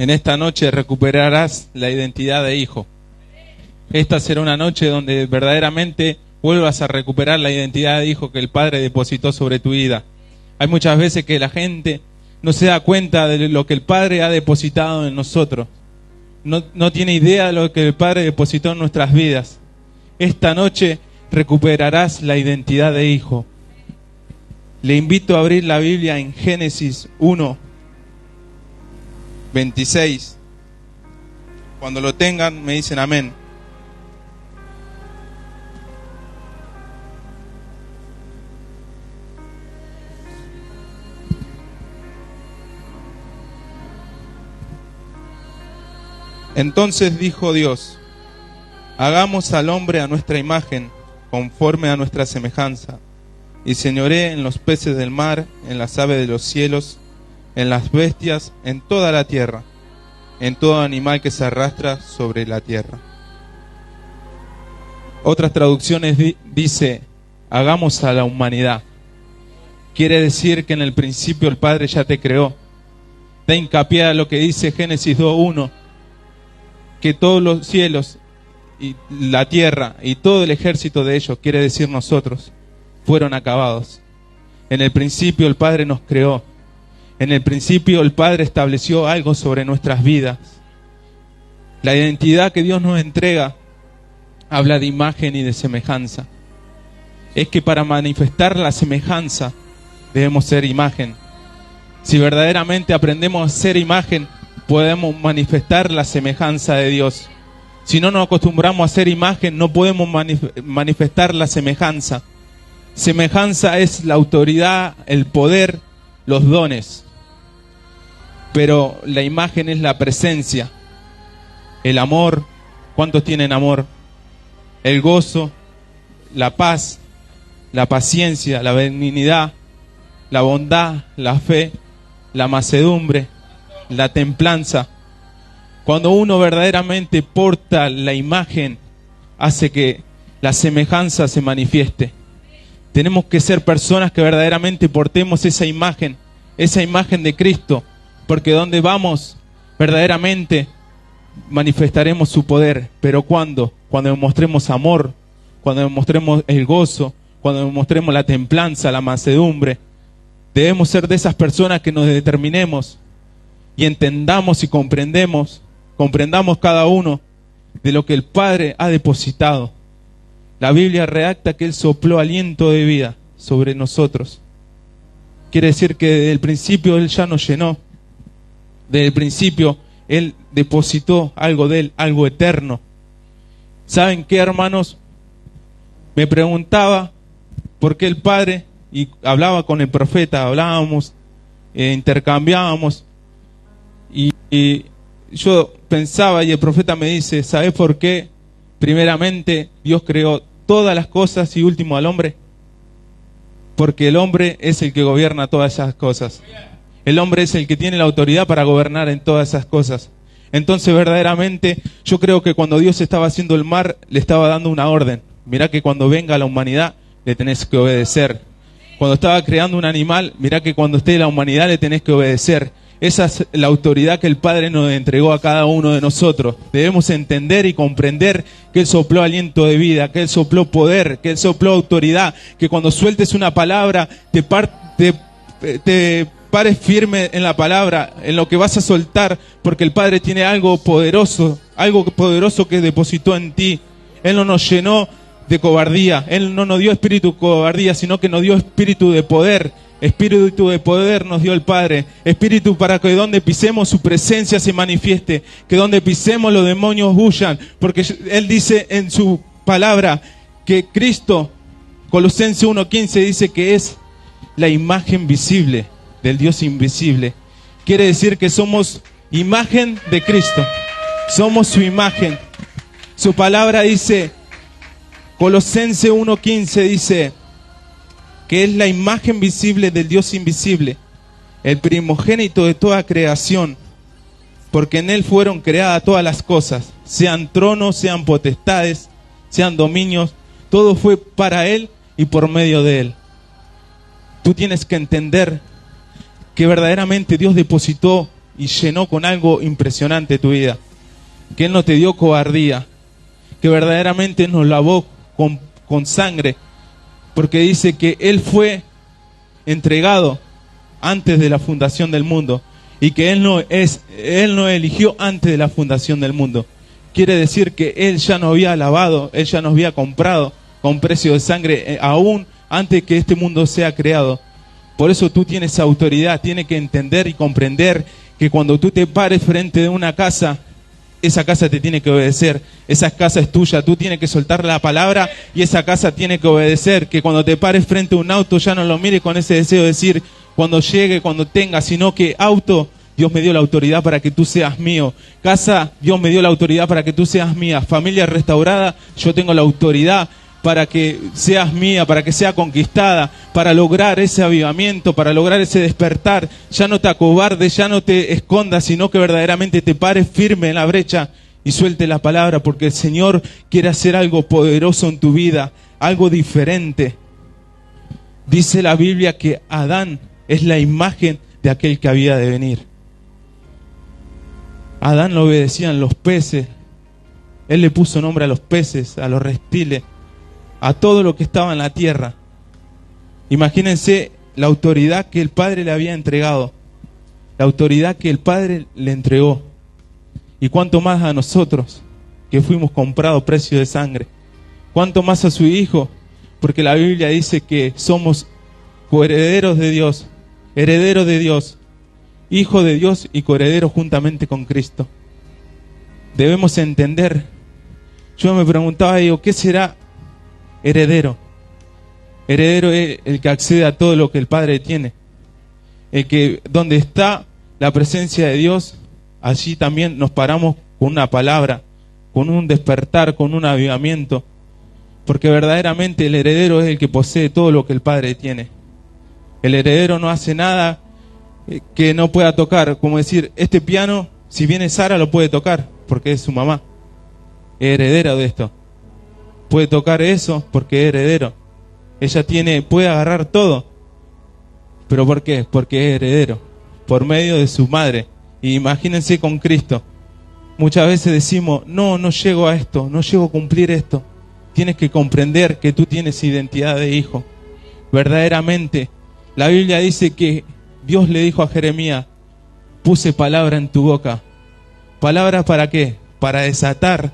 En esta noche recuperarás la identidad de hijo. Esta será una noche donde verdaderamente vuelvas a recuperar la identidad de hijo que el Padre depositó sobre tu vida. Hay muchas veces que la gente no se da cuenta de lo que el Padre ha depositado en nosotros. No tiene idea de lo que el Padre depositó en nuestras vidas. Esta noche recuperarás la identidad de hijo. Le invito a abrir la Biblia en Génesis 1, 26. Cuando lo tengan me dicen amén. Entonces dijo Dios: hagamos al hombre a nuestra imagen, conforme a nuestra semejanza, y señoree en los peces del mar, en las aves de los cielos, en las bestias, en toda la tierra, en todo animal que se arrastra sobre la tierra. Otras traducciones dice: hagamos a la humanidad. Quiere decir que en el principio el Padre ya te creó. Da hincapié a lo que dice Génesis 2:1, que todos los cielos y la tierra y todo el ejército de ellos, quiere decir nosotros, fueron acabados. En el principio el Padre nos creó. En el principio el Padre estableció algo sobre nuestras vidas. La identidad que Dios nos entrega habla de imagen y de semejanza. Es que para manifestar la semejanza debemos ser imagen. Si verdaderamente aprendemos a ser imagen, podemos manifestar la semejanza de Dios. Si no nos acostumbramos a ser imagen, no podemos manifestar la semejanza. Semejanza es la autoridad, el poder, los dones. Pero la imagen es la presencia, el amor. ¿Cuántos tienen amor? El gozo, la paz, la paciencia, la benignidad, la bondad, la fe, la mansedumbre, la templanza. Cuando uno verdaderamente porta la imagen, hace que la semejanza se manifieste. Tenemos que ser personas que verdaderamente portemos esa imagen de Cristo, porque donde vamos, verdaderamente manifestaremos su poder. Pero ¿cuándo? Cuando demostremos amor, cuando demostremos el gozo, cuando demostremos la templanza, la mansedumbre. Debemos ser de esas personas que nos determinemos y entendamos y comprendamos cada uno de lo que el Padre ha depositado. La Biblia redacta que Él sopló aliento de vida sobre nosotros. Quiere decir que desde el principio Él ya nos llenó. Desde el principio Él depositó algo de Él, algo eterno. ¿Saben qué, hermanos? Me preguntaba por qué el Padre, y hablaba con el profeta, hablábamos, intercambiábamos, y yo pensaba, y el profeta me dice: ¿sabes por qué? Primeramente Dios creó todas las cosas y último al hombre. Porque el hombre es el que gobierna todas esas cosas. El hombre es el que tiene la autoridad para gobernar en todas esas cosas. Entonces verdaderamente yo creo que cuando Dios estaba haciendo el mar, le estaba dando una orden. Mirá que cuando venga la humanidad le tenés que obedecer. Cuando estaba creando un animal, mirá que cuando esté la humanidad le tenés que obedecer. Esa es la autoridad que el Padre nos entregó a cada uno de nosotros. Debemos entender y comprender que Él sopló aliento de vida, que Él sopló poder, que Él sopló autoridad, que cuando sueltes una palabra te pares firme en la palabra, en lo que vas a soltar, porque el Padre tiene algo poderoso que depositó en ti. Él no nos llenó de cobardía, Él no nos dio espíritu de cobardía, sino que nos dio espíritu de poder. Espíritu de poder nos dio el Padre. Espíritu para que donde pisemos su presencia se manifieste. Que donde pisemos los demonios huyan. Porque Él dice en su palabra que Cristo, Colosenses 1:15, dice que es la imagen visible del Dios invisible. Quiere decir que somos imagen de Cristo. Somos su imagen. Su palabra dice, Colosenses 1:15 dice que es la imagen visible del Dios invisible, el primogénito de toda creación, porque en Él fueron creadas todas las cosas, sean tronos, sean potestades, sean dominios, todo fue para Él y por medio de Él. Tú tienes que entender que verdaderamente Dios depositó y llenó con algo impresionante tu vida. Que Él no te dio cobardía, que verdaderamente nos lavó con sangre, porque dice que Él fue entregado antes de la fundación del mundo y que Él no eligió antes de la fundación del mundo. Quiere decir que Él ya nos había lavado, Él ya nos había comprado con precio de sangre, aún antes que este mundo sea creado. Por eso tú tienes autoridad, tienes que entender y comprender que cuando tú te pares frente de una casa, esa casa te tiene que obedecer, esa casa es tuya, tú tienes que soltar la palabra y esa casa tiene que obedecer. Que cuando te pares frente a un auto ya no lo mires con ese deseo de decir cuando llegue, cuando tenga, sino que auto, Dios me dio la autoridad para que tú seas mío. Casa, Dios me dio la autoridad para que tú seas mía. Familia restaurada, yo tengo la autoridad para que seas mía, para que sea conquistada, para lograr ese avivamiento, para lograr ese despertar. Ya no te acobardes, ya no te escondas, sino que verdaderamente te pares firme en la brecha y suelte la palabra, porque el Señor quiere hacer algo poderoso en tu vida, algo diferente. Dice la Biblia que Adán es la imagen de aquel que había de venir. A Adán lo obedecían los peces, Él le puso nombre a los peces, a los reptiles, a todo lo que estaba en la tierra. Imagínense la autoridad que el Padre le había entregado, la autoridad que el Padre le entregó. Y cuánto más a nosotros, que fuimos comprados precio de sangre. Cuánto más a su Hijo, porque la Biblia dice que somos coherederos de Dios, herederos de Dios, hijo de Dios y coherederos juntamente con Cristo. Debemos entender. Yo me preguntaba, digo, ¿qué será heredero? Heredero es el que accede a todo lo que el Padre tiene. El que donde está la presencia de Dios, allí también nos paramos con una palabra, con un despertar, con un avivamiento. Porque verdaderamente el heredero es el que posee todo lo que el Padre tiene. El heredero no hace nada que no pueda tocar. Como decir, este piano, si viene Sara, lo puede tocar, porque es su mamá. Es heredera de esto. Puede tocar eso porque es heredero. Ella puede agarrar todo. ¿Pero por qué? Porque es heredero. Por medio de su madre. Y imagínense con Cristo. Muchas veces decimos, no llego a esto, no llego a cumplir esto. Tienes que comprender que tú tienes identidad de hijo. Verdaderamente, la Biblia dice que Dios le dijo a Jeremías, puse palabra en tu boca. ¿Palabra para qué? Para desatar.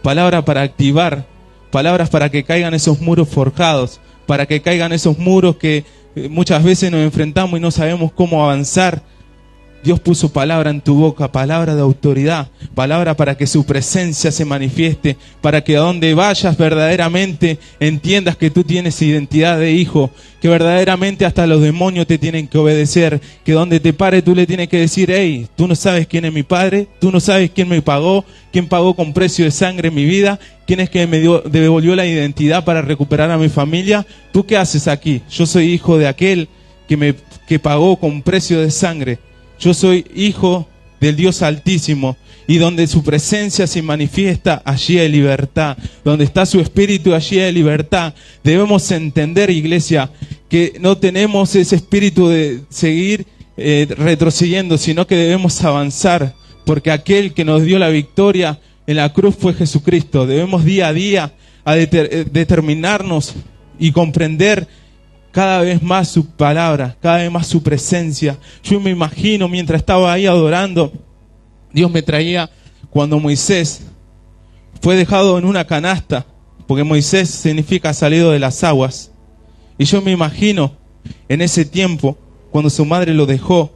Palabra para activar. Palabras para que caigan esos muros forjados. Para que caigan esos muros que muchas veces nos enfrentamos y no sabemos cómo avanzar. Dios puso palabra en tu boca, palabra de autoridad, palabra para que su presencia se manifieste, para que a donde vayas verdaderamente entiendas que tú tienes identidad de hijo, que verdaderamente hasta los demonios te tienen que obedecer, que donde te pare tú le tienes que decir, hey, tú no sabes quién es mi padre, tú no sabes quién me pagó, quién pagó con precio de sangre mi vida, quién es que me devolvió la identidad para recuperar a mi familia. ¿Tú qué haces aquí? Yo soy hijo de aquel que pagó con precio de sangre. Yo soy hijo del Dios Altísimo, y donde su presencia se manifiesta, allí hay libertad. Donde está su espíritu, allí hay libertad. Debemos entender, iglesia, que no tenemos ese espíritu de seguir retrocediendo, sino que debemos avanzar, porque aquel que nos dio la victoria en la cruz fue Jesucristo. Debemos día a día determinarnos y comprender cada vez más su palabra, cada vez más su presencia. Yo me imagino mientras estaba ahí adorando, Dios me traía cuando Moisés fue dejado en una canasta, porque Moisés significa salido de las aguas. Y yo me imagino en ese tiempo, cuando su madre lo dejó,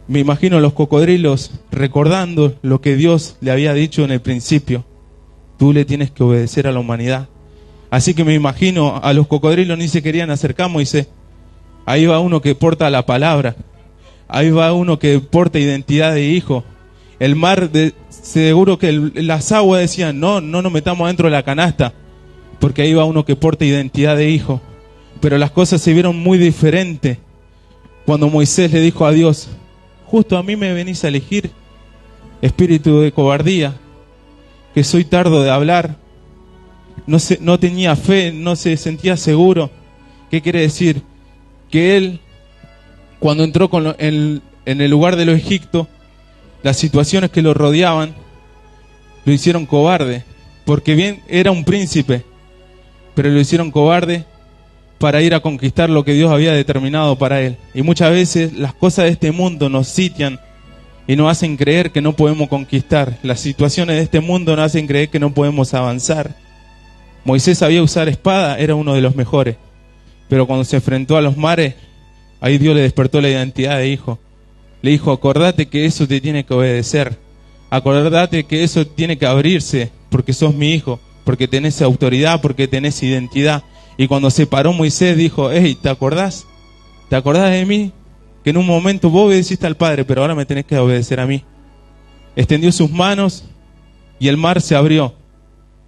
me imagino los cocodrilos recordando lo que Dios le había dicho en el principio. Tú le tienes que obedecer a la humanidad. Así que me imagino a los cocodrilos ni se querían acercar a Moisés. Ahí va uno que porta la palabra. Ahí va uno que porta identidad de hijo. El mar, seguro que las aguas decían, no nos metamos dentro de la canasta, porque ahí va uno que porta identidad de hijo. Pero las cosas se vieron muy diferentes cuando Moisés le dijo a Dios, justo a mí me venís a elegir, espíritu de cobardía, que soy tardo de hablar. No tenía fe, no se sentía seguro. ¿Qué quiere decir? Que él, cuando entró en el lugar de los Egipto, las situaciones que lo rodeaban lo hicieron cobarde, porque bien era un príncipe, pero lo hicieron cobarde para ir a conquistar lo que Dios había determinado para él. Y muchas veces las cosas de este mundo nos sitian y nos hacen creer que no podemos conquistar. Las situaciones de este mundo nos hacen creer que no podemos avanzar. Moisés sabía usar espada, era uno de los mejores, pero cuando se enfrentó a los mares, ahí Dios le despertó la identidad de hijo. Le dijo, acordate que eso te tiene que obedecer. Acordate que eso tiene que abrirse, porque sos mi hijo, porque tenés autoridad, porque tenés identidad. Y cuando se paró Moisés dijo, hey, ¿te acordás? ¿Te acordás de mí? Que en un momento vos obedeciste al Padre, pero ahora me tenés que obedecer a mí. Extendió sus manos y el mar se abrió.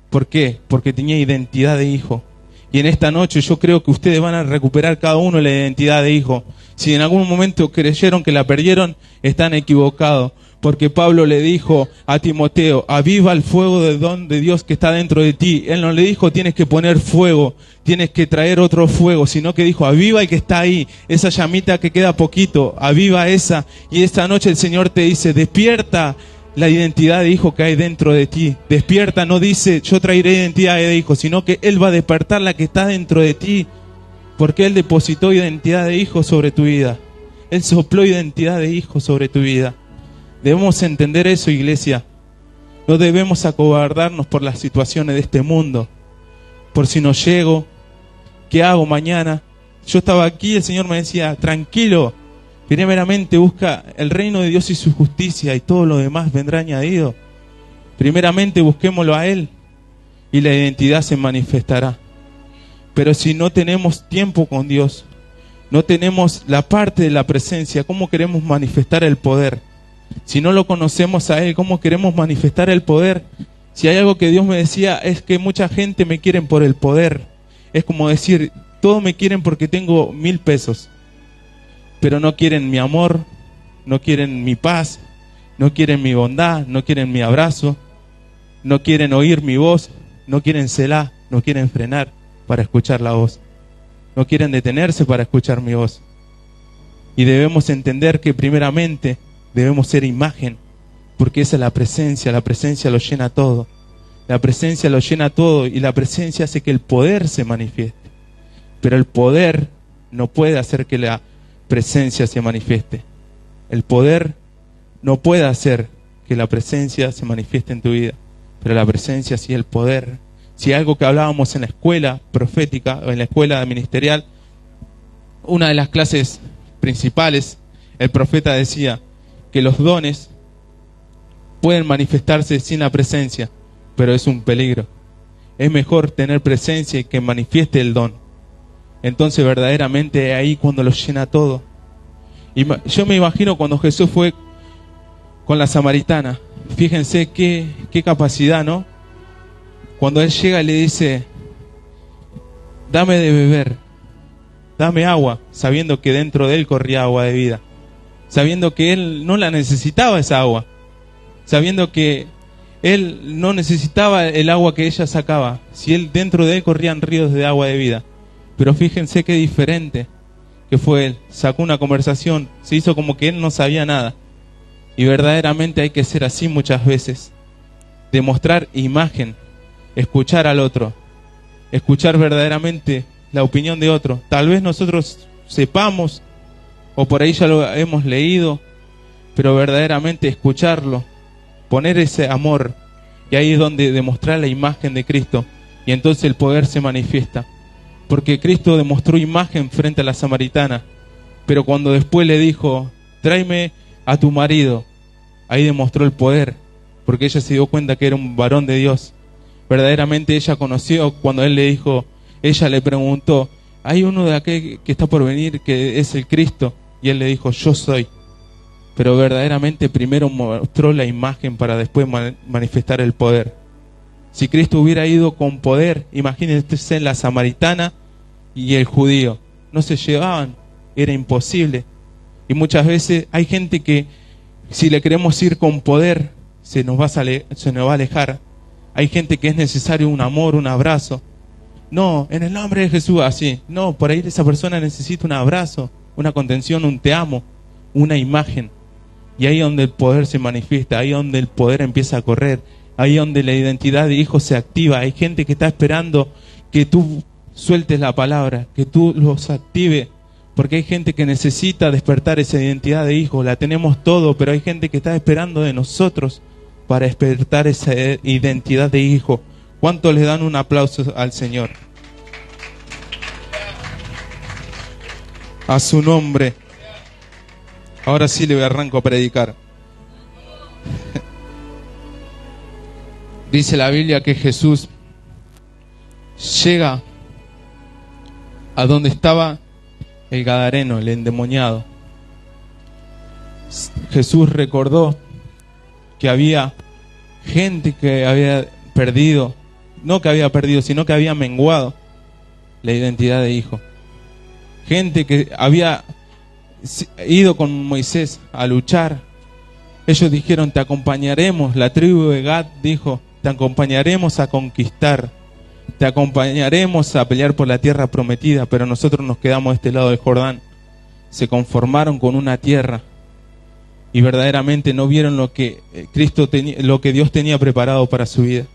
¿Por qué? Porque tenía identidad de hijo. Y en esta noche yo creo que ustedes van a recuperar cada uno la identidad de hijo. Si en algún momento creyeron que la perdieron, están equivocados. Porque Pablo le dijo a Timoteo, aviva el fuego del don de Dios que está dentro de ti. Él no le dijo, tienes que poner fuego, tienes que traer otro fuego, sino que dijo, aviva el que está ahí, esa llamita que queda poquito, aviva esa. Y esta noche el Señor te dice, despierta la identidad de hijo que hay dentro de ti. Despierta, no dice, yo traeré identidad de hijo, sino que Él va a despertar la que está dentro de ti. Porque Él depositó identidad de hijo sobre tu vida. Él sopló identidad de hijo sobre tu vida. Debemos entender eso, iglesia. No debemos acobardarnos por las situaciones de este mundo. Por si no llego, ¿qué hago mañana? Yo estaba aquí, el Señor me decía, tranquilo, primeramente busca el reino de Dios y su justicia y todo lo demás vendrá añadido. Primeramente busquémoslo a Él y la identidad se manifestará. Pero si no tenemos tiempo con Dios, no tenemos la parte de la presencia, ¿cómo queremos manifestar el poder? Si no lo conocemos a Él, ¿cómo queremos manifestar el poder? Si hay algo que Dios me decía, es que mucha gente me quieren por el poder. Es como decir, todos me quieren porque tengo 1000 pesos. Pero no quieren mi amor, no quieren mi paz, no quieren mi bondad, no quieren mi abrazo, no quieren oír mi voz, no quieren Selah, no quieren frenar para escuchar la voz. No quieren detenerse para escuchar mi voz. Y debemos entender que primeramente debemos ser imagen, porque esa es la presencia lo llena todo. La presencia lo llena todo y la presencia hace que el poder se manifieste. Pero el poder no puede hacer que la presencia se manifieste. El poder no puede hacer que la presencia se manifieste en tu vida, pero la presencia sí, el poder. Si algo que hablábamos en la escuela profética o en la escuela ministerial, una de las clases principales, el profeta decía que los dones pueden manifestarse sin la presencia, pero es un peligro. Es mejor tener presencia y que manifieste el don. Entonces verdaderamente ahí cuando lo llena todo. Y yo me imagino cuando Jesús fue con la samaritana. Fíjense qué capacidad, ¿no? Cuando Él llega y le dice, dame de beber, dame agua, sabiendo que dentro de Él corría agua de vida. Sabiendo que Él no la necesitaba esa agua. Sabiendo que Él no necesitaba el agua que ella sacaba. Si Él dentro de Él corrían ríos de agua de vida. Pero fíjense qué diferente que fue Él. Sacó una conversación, se hizo como que Él no sabía nada. Y verdaderamente hay que ser así muchas veces. Demostrar imagen, escuchar al otro, escuchar verdaderamente la opinión de otro. Tal vez nosotros sepamos, o por ahí ya lo hemos leído, pero verdaderamente escucharlo, poner ese amor, y ahí es donde demostrar la imagen de Cristo, y entonces el poder se manifiesta. Porque Cristo demostró imagen frente a la samaritana, pero cuando después le dijo, tráeme a tu marido, ahí demostró el poder, porque ella se dio cuenta que era un varón de Dios. Verdaderamente ella conoció cuando Él le dijo, ella le preguntó, hay uno de aquel que está por venir que es el Cristo, y Él le dijo, yo soy. Pero verdaderamente primero mostró la imagen para después manifestar el poder. Si Cristo hubiera ido con poder, imagínense la samaritana y el judío, no se llevaban, era imposible. Y muchas veces hay gente que si le queremos ir con poder, se nos va a alejar. Hay gente que es necesario un amor, un abrazo. No, en el nombre de Jesús, así. No, por ahí esa persona necesita un abrazo, una contención, un te amo, una imagen. Y ahí es donde el poder se manifiesta, ahí es donde el poder empieza a correr, ahí es donde la identidad de hijo se activa. Hay gente que está esperando que tú sueltes la palabra, que tú los active, porque hay gente que necesita despertar esa identidad de hijo. La tenemos todo, pero hay gente que está esperando de nosotros para despertar esa identidad de hijo. ¿Cuánto le dan un aplauso al Señor? A su nombre. Ahora sí le arranco a predicar. Dice la Biblia que Jesús llega a donde estaba el gadareno, el endemoniado. Jesús recordó que había gente que había perdido, no que había perdido, sino que había menguado la identidad de hijo. Gente que había ido con Moisés a luchar. Ellos dijeron, te acompañaremos. La tribu de Gad dijo, te acompañaremos a conquistar, te acompañaremos a pelear por la tierra prometida, pero nosotros nos quedamos de este lado del Jordán. Se conformaron con una tierra y verdaderamente no vieron lo que Cristo tenía, lo que Dios tenía preparado para su vida.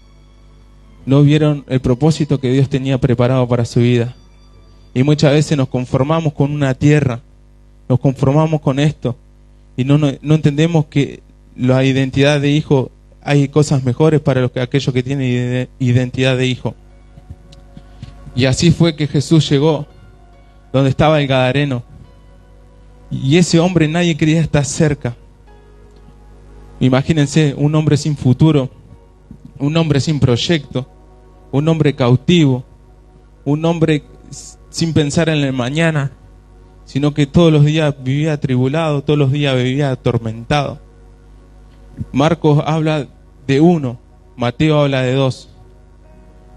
No vieron el propósito que Dios tenía preparado para su vida. Y muchas veces nos conformamos con una tierra, nos conformamos con esto y no entendemos que la identidad de hijo, hay cosas mejores para aquellos que tienen identidad de hijo. Y así fue que Jesús llegó donde estaba el gadareno. Y ese hombre nadie quería estar cerca. Imagínense, un hombre sin futuro, un hombre sin proyecto, un hombre cautivo, un hombre sin pensar en el mañana, sino que todos los días vivía atribulado, todos los días vivía atormentado. Marcos habla de uno, Mateo habla de dos.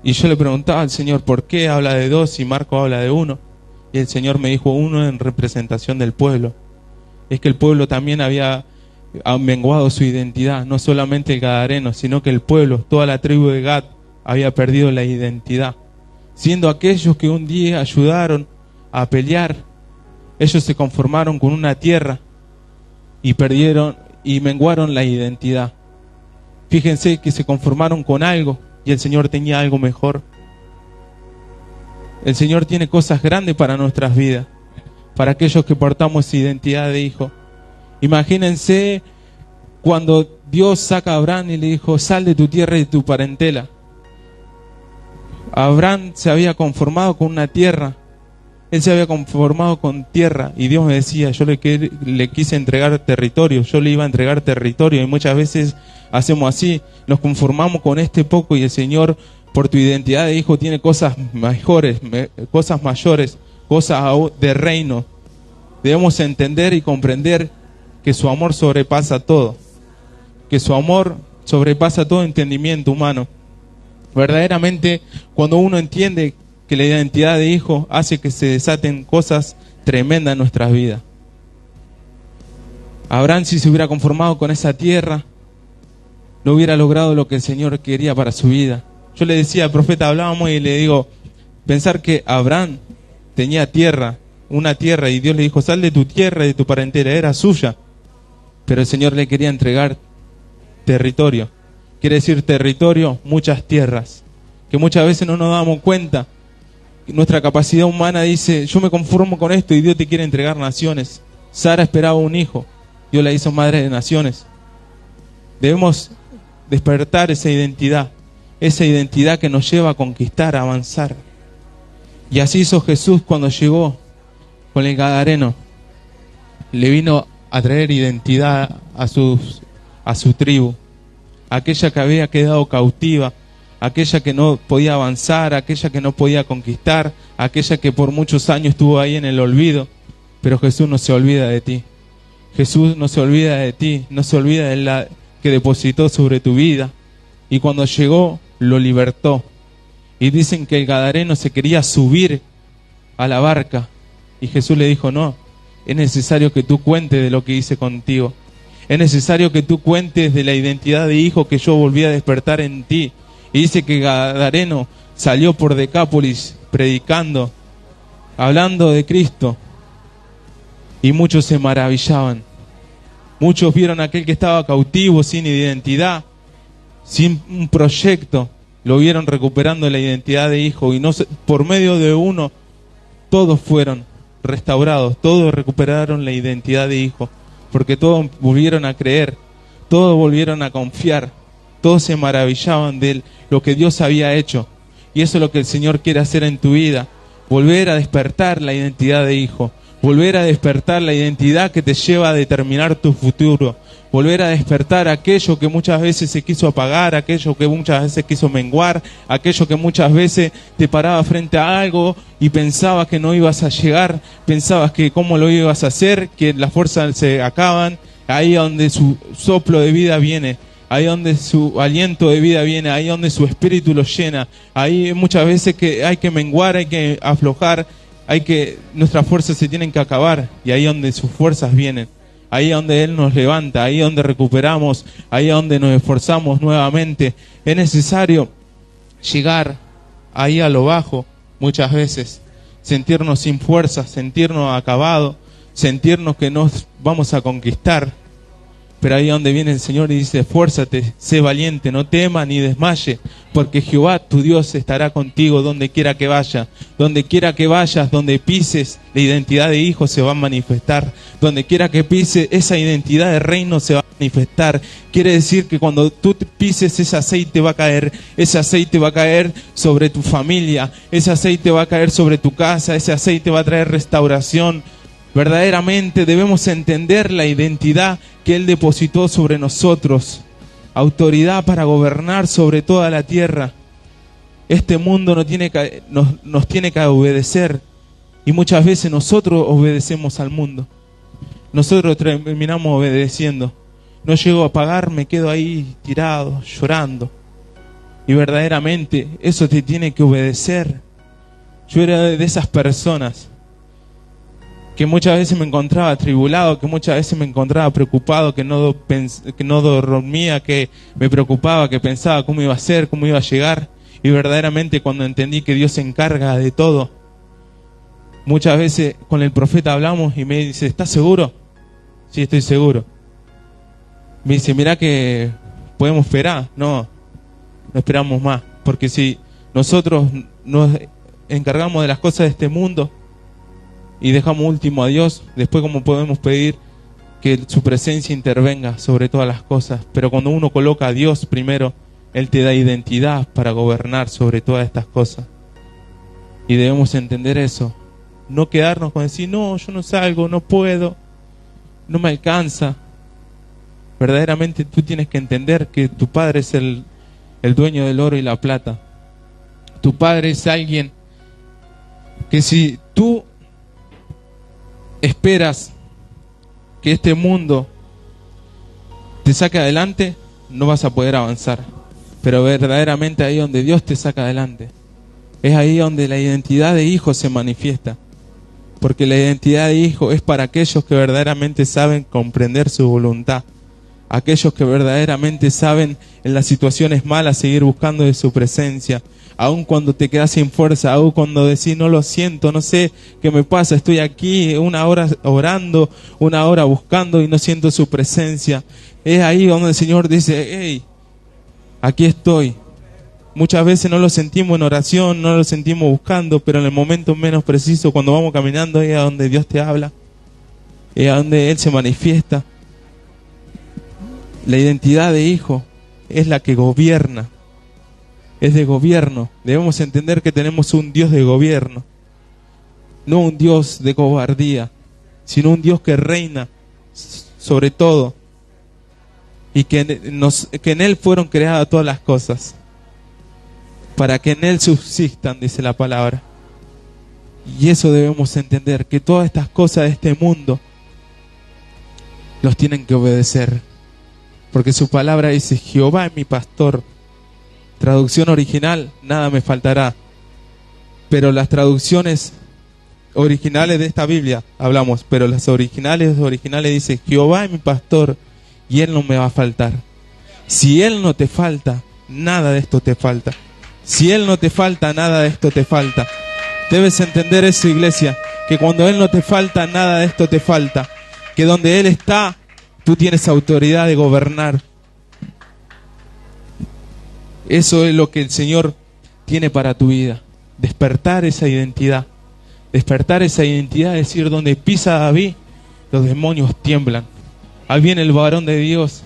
Y yo le preguntaba al Señor, ¿por qué habla de dos y Marcos habla de uno? Y el Señor me dijo, uno en representación del pueblo. Es que el pueblo también había menguado su identidad, no solamente el gadareno, sino que el pueblo, toda la tribu de Gad, había perdido la identidad. Siendo aquellos que un día ayudaron a pelear, ellos se conformaron con una tierra y perdieron y menguaron la identidad. Fíjense que se conformaron con algo y el Señor tenía algo mejor. El Señor tiene cosas grandes para nuestras vidas, para aquellos que portamos identidad de hijo. Imagínense cuando Dios saca a Abraham y le dijo, sal de tu tierra y de tu parentela. Abraham se había conformado con una tierra. Él se había conformado con tierra y Dios me decía, yo le quise entregar territorio, yo le iba a entregar territorio, y muchas veces hacemos así, nos conformamos con este poco y el Señor, por tu identidad de hijo, tiene cosas mejores, cosas mayores, cosas de reino. Debemos entender y comprender que su amor sobrepasa todo, que su amor sobrepasa todo entendimiento humano. Verdaderamente, cuando uno entiende que la identidad de hijo hace que se desaten cosas tremendas en nuestras vidas. Abraham, si se hubiera conformado con esa tierra, no hubiera logrado lo que el Señor quería para su vida. Yo le decía al profeta, hablábamos y le digo, pensar que Abraham tenía tierra, una tierra, y Dios le dijo, sal de tu tierra y de tu parentela, era suya. Pero el Señor le quería entregar territorio. Quiere decir territorio, muchas tierras, que muchas veces no nos damos cuenta. Nuestra capacidad humana dice, yo me conformo con esto y Dios te quiere entregar naciones. Sara esperaba un hijo, Dios la hizo madre de naciones. Debemos despertar esa identidad que nos lleva a conquistar, a avanzar. Y así hizo Jesús cuando llegó con el gadareno. Le vino a traer identidad a su tribu, aquella que había quedado cautiva, aquella que no podía avanzar, aquella que no podía conquistar, aquella que por muchos años estuvo ahí en el olvido. Pero Jesús no se olvida de ti. Jesús no se olvida de ti, no se olvida de la que depositó sobre tu vida. Y cuando llegó, lo libertó. Y dicen que el gadareno se quería subir a la barca. Y Jesús le dijo, no, es necesario que tú cuentes de lo que hice contigo. Es necesario que tú cuentes de la identidad de hijo que yo volví a despertar en ti. Y dice que Gadareno salió por Decápolis predicando, hablando de Cristo. Y muchos se maravillaban. Muchos vieron a aquel que estaba cautivo, sin identidad, sin un proyecto. Lo vieron recuperando la identidad de hijo. Y no se, por medio de uno, todos fueron restaurados. Todos recuperaron la identidad de hijo. Porque todos volvieron a creer. Todos volvieron a confiar. Todos se maravillaban de lo que Dios había hecho. Y eso es lo que el Señor quiere hacer en tu vida. Volver a despertar la identidad de hijo. Volver a despertar la identidad que te lleva a determinar tu futuro. Volver a despertar aquello que muchas veces se quiso apagar, aquello que muchas veces quiso menguar, aquello que muchas veces te paraba frente a algo y pensabas que no ibas a llegar, pensabas que cómo lo ibas a hacer, que las fuerzas se acaban. Ahí donde su soplo de vida viene, ahí donde su aliento de vida viene, ahí donde su espíritu lo llena. Ahí muchas veces que hay que menguar, hay que aflojar, nuestras fuerzas se tienen que acabar, y ahí donde sus fuerzas vienen, ahí donde Él nos levanta, ahí donde recuperamos, ahí donde nos esforzamos nuevamente. Es necesario llegar ahí a lo bajo muchas veces, sentirnos sin fuerzas, sentirnos acabados, sentirnos que no vamos a conquistar. Pero ahí donde viene el Señor y dice: esfuérzate, sé valiente, no temas ni desmaye, porque Jehová tu Dios estará contigo donde quiera que vayas. Donde quiera que vayas, donde pises, la identidad de hijo se va a manifestar. Donde quiera que pises, esa identidad de reino se va a manifestar. Quiere decir que cuando tú pises, ese aceite va a caer. Ese aceite va a caer sobre tu familia. Ese aceite va a caer sobre tu casa. Ese aceite va a traer restauración. Verdaderamente debemos entender la identidad que Él depositó sobre nosotros. Autoridad para gobernar sobre toda la tierra. Este mundo nos tiene que obedecer. Y muchas veces nosotros obedecemos al mundo. Nosotros terminamos obedeciendo. No llego a pagar, me quedo ahí tirado, llorando. Y verdaderamente eso te tiene que obedecer. Yo era de esas personas que muchas veces me encontraba atribulado, que muchas veces me encontraba preocupado, que no dormía, que me preocupaba, que pensaba cómo iba a ser, cómo iba a llegar. Y verdaderamente cuando entendí que Dios se encarga de todo, muchas veces con el profeta hablamos y me dice: ¿estás seguro? Sí, estoy seguro. Me dice: mirá que podemos esperar. No esperamos más, porque si nosotros nos encargamos de las cosas de este mundo y dejamos último a Dios, después cómo podemos pedir que su presencia intervenga sobre todas las cosas. Pero cuando uno coloca a Dios primero, Él te da identidad para gobernar sobre todas estas cosas. Y debemos entender eso. No quedarnos con decir: no, yo no salgo, no puedo, no me alcanza. Verdaderamente tú tienes que entender que tu Padre es el dueño del oro y la plata. Tu Padre es alguien que si tú esperas que este mundo te saque adelante, no vas a poder avanzar. Pero verdaderamente ahí donde Dios te saca adelante, es ahí donde la identidad de hijo se manifiesta. Porque la identidad de hijo es para aquellos que verdaderamente saben comprender su voluntad. Aquellos que verdaderamente saben en las situaciones malas seguir buscando de su presencia. Aun cuando te quedas sin fuerza, aun cuando decís: no lo siento, no sé qué me pasa, estoy aquí 1 hora orando, 1 hora buscando y no siento su presencia. Es ahí donde el Señor dice: hey, aquí estoy. Muchas veces no lo sentimos en oración, no lo sentimos buscando, pero en el momento menos preciso, cuando vamos caminando, es a donde Dios te habla, es a donde Él se manifiesta. La identidad de hijo es la que gobierna. Es de gobierno. Debemos entender que tenemos un Dios de gobierno, no un Dios de cobardía, sino un Dios que reina sobre todo, y que en Él fueron creadas todas las cosas, para que en Él subsistan, dice la palabra. Y eso debemos entender, que todas estas cosas de este mundo los tienen que obedecer, porque su palabra dice: Jehová es mi pastor. Traducción original: nada me faltará. Pero las traducciones originales de esta Biblia hablamos, pero las originales dice: Jehová es mi pastor y Él no me va a faltar. Si Él no te falta, nada de esto te falta. Si Él no te falta, nada de esto te falta. Debes entender eso, iglesia, que cuando Él no te falta, nada de esto te falta. Que donde Él está, Tú tienes autoridad de gobernar. Eso es lo que el Señor tiene para tu vida. Despertar esa identidad. Despertar esa identidad, decir, donde pisa David, los demonios tiemblan. Ahí viene el varón de Dios.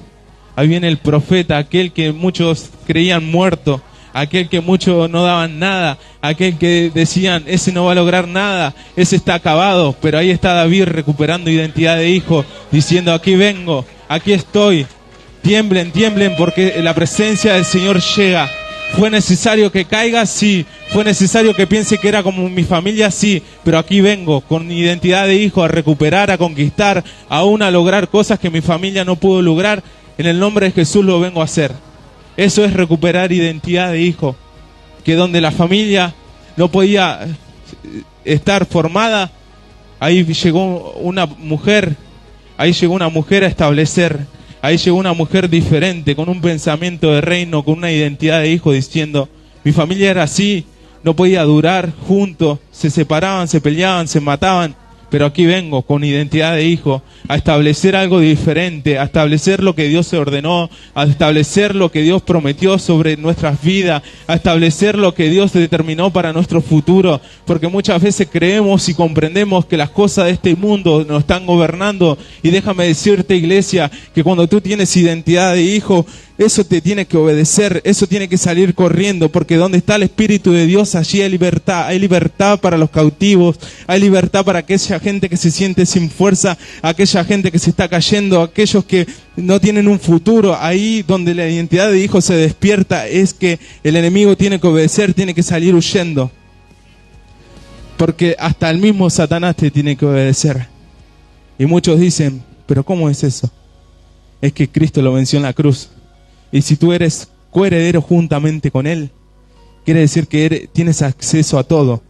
Ahí viene el profeta, aquel que muchos creían muerto, aquel que muchos no daban nada, aquel que decían, ese no va a lograr nada, ese está acabado. Pero ahí está David recuperando identidad de hijo, diciendo, aquí vengo, aquí estoy. Tiemblen, tiemblen, porque la presencia del Señor llega. ¿Fue necesario que caiga? Sí. ¿Fue necesario que piense que era como mi familia? Sí. Pero aquí vengo con identidad de hijo a recuperar, a conquistar, aún a lograr cosas que mi familia no pudo lograr. En el nombre de Jesús lo vengo a hacer. Eso es recuperar identidad de hijo. Que donde la familia no podía estar formada, ahí llegó una mujer. Ahí llegó una mujer a establecer. Ahí llegó una mujer diferente, con un pensamiento de reino, con una identidad de hijo, diciendo, mi familia era así, no podía durar juntos, se separaban, se peleaban, se mataban, pero aquí vengo con identidad de hijo, a establecer algo diferente, a establecer lo que Dios se ordenó, a establecer lo que Dios prometió sobre nuestras vidas, a establecer lo que Dios determinó para nuestro futuro, porque muchas veces creemos y comprendemos que las cosas de este mundo nos están gobernando, y déjame decirte, iglesia, que cuando tú tienes identidad de hijo, eso te tiene que obedecer, eso tiene que salir corriendo, porque donde está el Espíritu de Dios, allí hay libertad para los cautivos, hay libertad para aquella gente que se siente sin fuerza, aquella gente que se está cayendo, aquellos que no tienen un futuro. Ahí donde la identidad de hijo se despierta, es que el enemigo tiene que obedecer, tiene que salir huyendo, porque hasta el mismo Satanás te tiene que obedecer. Y muchos dicen, pero ¿cómo es eso? Es que Cristo lo venció en la cruz. Y si tú eres coheredero juntamente con Él, quiere decir que tienes acceso a todo.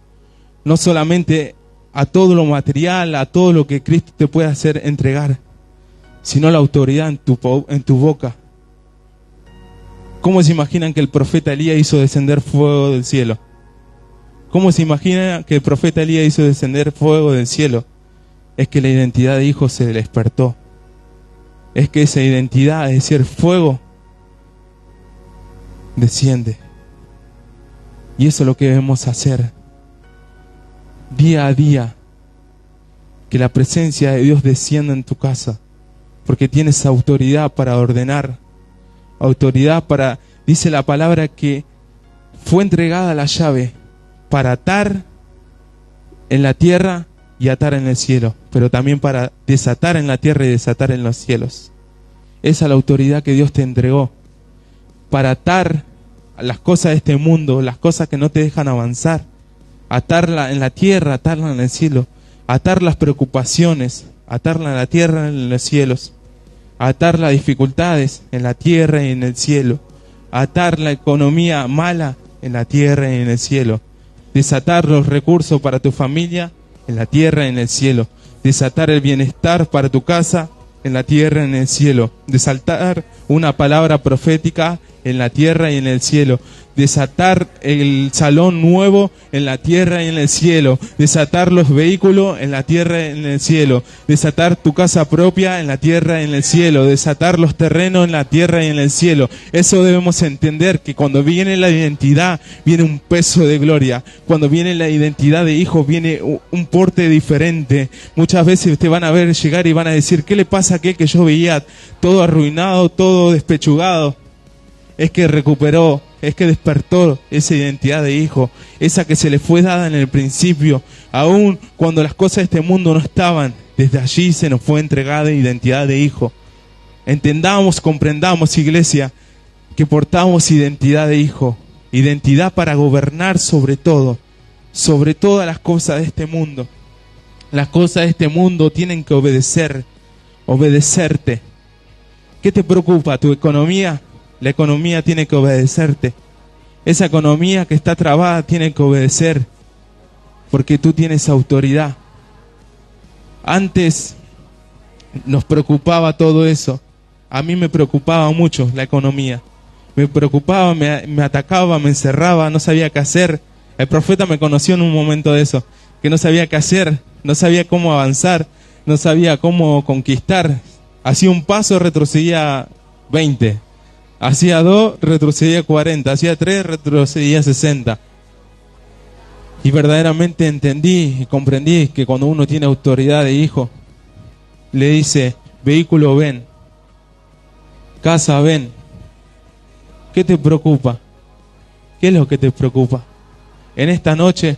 No solamente a todo lo material, a todo lo que Cristo te puede hacer entregar, sino la autoridad en tu boca. ¿Cómo se imaginan que el profeta Elías hizo descender fuego del cielo? ¿Cómo se imaginan que el profeta Elías hizo descender fuego del cielo? Es que la identidad de hijo se despertó. Es que esa identidad, es decir, fuego, desciende. Y eso es lo que debemos hacer día a día, que la presencia de Dios descienda en tu casa, porque tienes autoridad para ordenar, autoridad para, dice la palabra, que fue entregada la llave para atar en la tierra y atar en el cielo, pero también para desatar en la tierra y desatar en los cielos. Esa es la autoridad que Dios te entregó, para atar las cosas de este mundo, las cosas que no te dejan avanzar, atarla en la tierra, atarla en el cielo, atar las preocupaciones, atarla en la tierra y en los cielos, atar las dificultades en la tierra y en el cielo, atar la economía mala en la tierra y en el cielo, desatar los recursos para tu familia en la tierra y en el cielo, desatar el bienestar para tu casa en la tierra y en el cielo, desatar una palabra profética en la tierra y en el cielo, desatar el salón nuevo en la tierra y en el cielo, desatar los vehículos en la tierra y en el cielo, desatar tu casa propia en la tierra y en el cielo, desatar los terrenos en la tierra y en el cielo. Eso debemos entender, que cuando viene la identidad, viene un peso de gloria. Cuando viene la identidad de hijo, viene un porte diferente. Muchas veces te van a ver llegar y van a decir, ¿qué le pasa a aquel que yo veía todo arruinado, todo despechugado? Es que recuperó, es que despertó esa identidad de hijo, esa que se le fue dada en el principio, aun cuando las cosas de este mundo no estaban. Desde allí se nos fue entregada identidad de hijo. Entendamos, comprendamos, iglesia, que portamos identidad de hijo, identidad para gobernar sobre todo, sobre todas las cosas de este mundo. Las cosas de este mundo tienen que obedecerte. ¿Qué te preocupa? ¿Tu economía? La economía tiene que obedecerte. Esa economía que está trabada tiene que obedecer, porque tú tienes autoridad. Antes nos preocupaba todo eso. A mí me preocupaba mucho la economía. Me preocupaba, me atacaba, me encerraba, no sabía qué hacer. El profeta me conoció en un momento de eso, que no sabía qué hacer, no sabía cómo avanzar, no sabía cómo conquistar. Hacía un paso, retrocedía 20. Hacía 2, retrocedía 40. Hacía 3, retrocedía 60. Y verdaderamente entendí y comprendí que cuando uno tiene autoridad de hijo, le dice, vehículo ven, casa ven. ¿Qué te preocupa? ¿Qué es lo que te preocupa? En esta noche,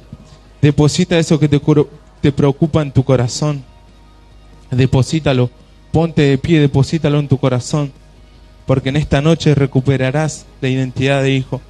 deposita eso que te preocupa en tu corazón. Deposítalo, ponte de pie, deposítalo en tu corazón. Porque en esta noche recuperarás la identidad de hijo.